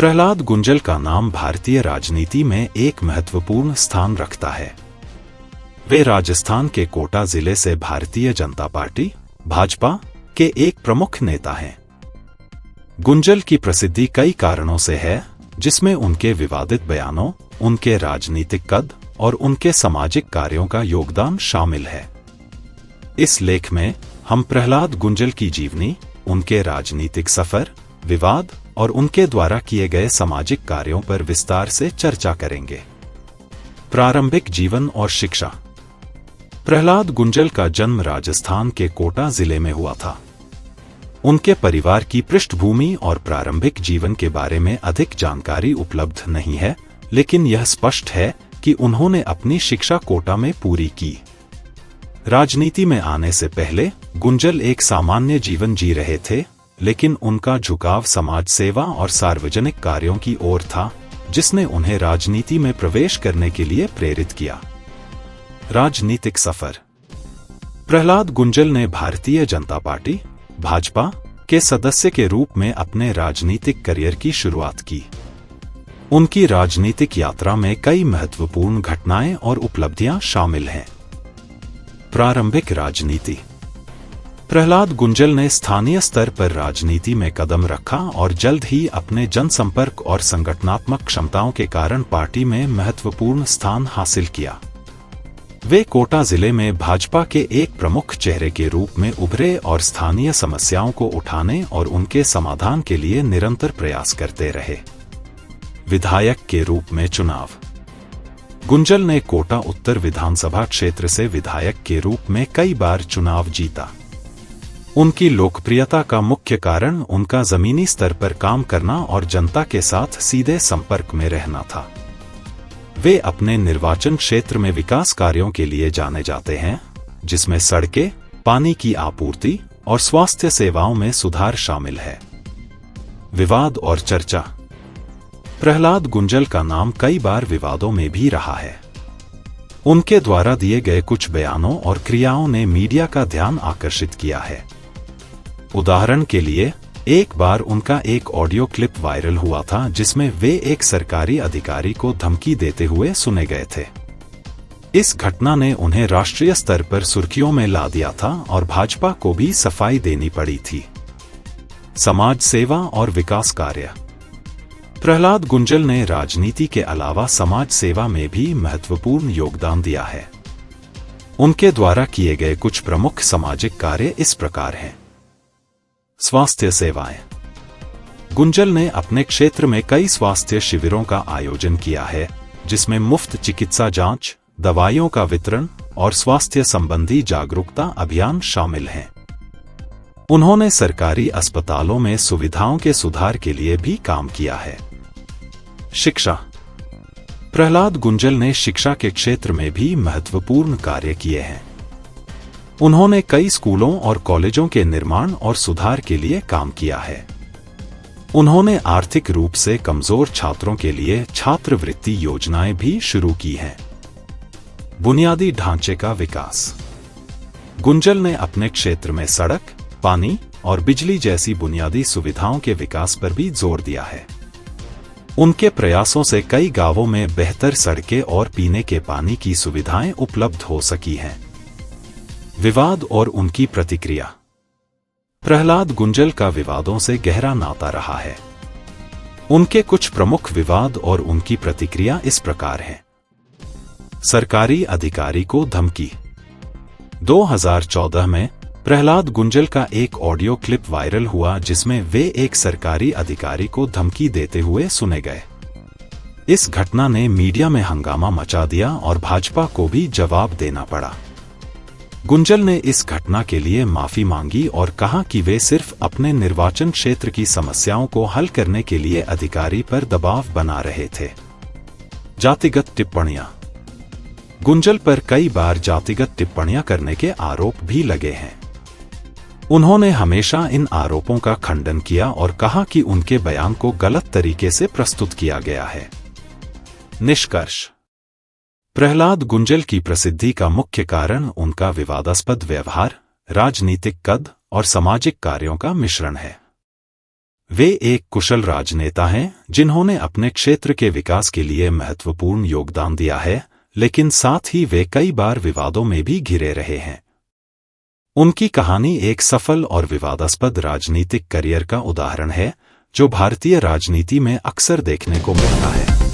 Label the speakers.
Speaker 1: प्रहलाद गुंजल का नाम भारतीय राजनीति में एक महत्वपूर्ण स्थान रखता है। वे राजस्थान के कोटा जिले से भारतीय जनता पार्टी भाजपा के एक प्रमुख नेता हैं। गुंजल की प्रसिद्धि कई कारणों से है, जिसमें उनके विवादित बयानों, उनके राजनीतिक कद और उनके सामाजिक कार्यों का योगदान शामिल है। इस लेख में हम प्रहलाद गुंजल की जीवनी, उनके राजनीतिक सफर, विवाद और उनके द्वारा किए गए सामाजिक कार्यों पर विस्तार से चर्चा करेंगे। प्रारंभिक जीवन और शिक्षा। प्रहलाद गुंजल का जन्म राजस्थान के कोटा जिले में हुआ था। उनके परिवार की पृष्ठभूमि और प्रारंभिक जीवन के बारे में अधिक जानकारी उपलब्ध नहीं है, लेकिन यह स्पष्ट है कि उन्होंने अपनी शिक्षा कोटा में पूरी की। राजनीति में आने से पहले गुंजल एक सामान्य जीवन जी रहे थे, लेकिन उनका झुकाव समाज सेवा और सार्वजनिक कार्यों की ओर था, जिसने उन्हें राजनीति में प्रवेश करने के लिए प्रेरित किया। राजनीतिक सफर। प्रहलाद गुंजल ने भारतीय जनता पार्टी भाजपा के सदस्य के रूप में अपने राजनीतिक करियर की शुरुआत की। उनकी राजनीतिक यात्रा में कई महत्वपूर्ण घटनाएं और उपलब्धियां शामिल हैं। प्रारंभिक राजनीति। प्रहलाद गुंजल ने स्थानीय स्तर पर राजनीति में कदम रखा और जल्द ही अपने जनसंपर्क और संगठनात्मक क्षमताओं के कारण पार्टी में महत्वपूर्ण स्थान हासिल किया। वे कोटा जिले में भाजपा के एक प्रमुख चेहरे के रूप में उभरे और स्थानीय समस्याओं को उठाने और उनके समाधान के लिए निरंतर प्रयास करते रहे। विधायक के रूप में चुनाव। गुंजल ने कोटा उत्तर विधानसभा क्षेत्र से विधायक के रूप में कई बार चुनाव जीता। उनकी लोकप्रियता का मुख्य कारण उनका जमीनी स्तर पर काम करना और जनता के साथ सीधे संपर्क में रहना था। वे अपने निर्वाचन क्षेत्र में विकास कार्यों के लिए जाने जाते हैं, जिसमें सड़कें, पानी की आपूर्ति और स्वास्थ्य सेवाओं में सुधार शामिल है। विवाद और चर्चा। प्रहलाद गुंजल का नाम कई बार विवादों में भी रहा है। उनके द्वारा दिए गए कुछ बयानों और क्रियाओं ने मीडिया का ध्यान आकर्षित किया है। उदाहरण के लिए, एक बार उनका एक ऑडियो क्लिप वायरल हुआ था जिसमें वे एक सरकारी अधिकारी को धमकी देते हुए सुने गए थे। इस घटना ने उन्हें राष्ट्रीय स्तर पर सुर्खियों में ला दिया था और भाजपा को भी सफाई देनी पड़ी थी। समाज सेवा और विकास कार्य। प्रहलाद गुंजल ने राजनीति के अलावा समाज सेवा में भी महत्वपूर्ण योगदान दिया है। उनके द्वारा किए गए कुछ प्रमुख सामाजिक कार्य इस प्रकार हैं। स्वास्थ्य सेवाएं। गुंजल ने अपने क्षेत्र में कई स्वास्थ्य शिविरों का आयोजन किया है, जिसमें मुफ्त चिकित्सा जांच, दवाइयों का वितरण और स्वास्थ्य संबंधी जागरूकता अभियान शामिल हैं। उन्होंने सरकारी अस्पतालों में सुविधाओं के सुधार के लिए भी काम किया है। शिक्षा। प्रहलाद गुंजल ने शिक्षा के क्षेत्र में भी महत्वपूर्ण कार्य किए हैं। उन्होंने कई स्कूलों और कॉलेजों के निर्माण और सुधार के लिए काम किया है। उन्होंने आर्थिक रूप से कमजोर छात्रों के लिए छात्रवृत्ति योजनाएं भी शुरू की हैं। बुनियादी ढांचे का विकास। गुंजल ने अपने क्षेत्र में सड़क, पानी और बिजली जैसी बुनियादी सुविधाओं के विकास पर भी जोर दिया है। उनके प्रयासों से कई गांवों में बेहतर सड़कें और पीने के पानी की सुविधाएं उपलब्ध हो सकी हैं। विवाद और उनकी प्रतिक्रिया। प्रहलाद गुंजल का विवादों से गहरा नाता रहा है। उनके कुछ प्रमुख विवाद और उनकी प्रतिक्रिया इस प्रकार हैं। सरकारी अधिकारी को धमकी। 2014 में प्रहलाद गुंजल का एक ऑडियो क्लिप वायरल हुआ जिसमें वे एक सरकारी अधिकारी को धमकी देते हुए सुने गए। इस घटना ने मीडिया में हंगामा मचा दिया और भाजपा को भी जवाब देना पड़ा। गुंजल ने इस घटना के लिए माफी मांगी और कहा कि वे सिर्फ अपने निर्वाचन क्षेत्र की समस्याओं को हल करने के लिए अधिकारी पर दबाव बना रहे थे। जातिगत टिप्पणियां। गुंजल पर कई बार जातिगत टिप्पणियां करने के आरोप भी लगे हैं। उन्होंने हमेशा इन आरोपों का खंडन किया और कहा कि उनके बयान को गलत तरीके से प्रस्तुत किया गया है। निष्कर्ष। प्रहलाद गुंजल की प्रसिद्धि का मुख्य कारण उनका विवादास्पद व्यवहार, राजनीतिक कद और सामाजिक कार्यों का मिश्रण है। वे एक कुशल राजनेता हैं जिन्होंने अपने क्षेत्र के विकास के लिए महत्वपूर्ण योगदान दिया है, लेकिन साथ ही वे कई बार विवादों में भी घिरे रहे हैं। उनकी कहानी एक सफल और विवादास्पद राजनीतिक करियर का उदाहरण है, जो भारतीय राजनीति में अक्सर देखने को मिलता है।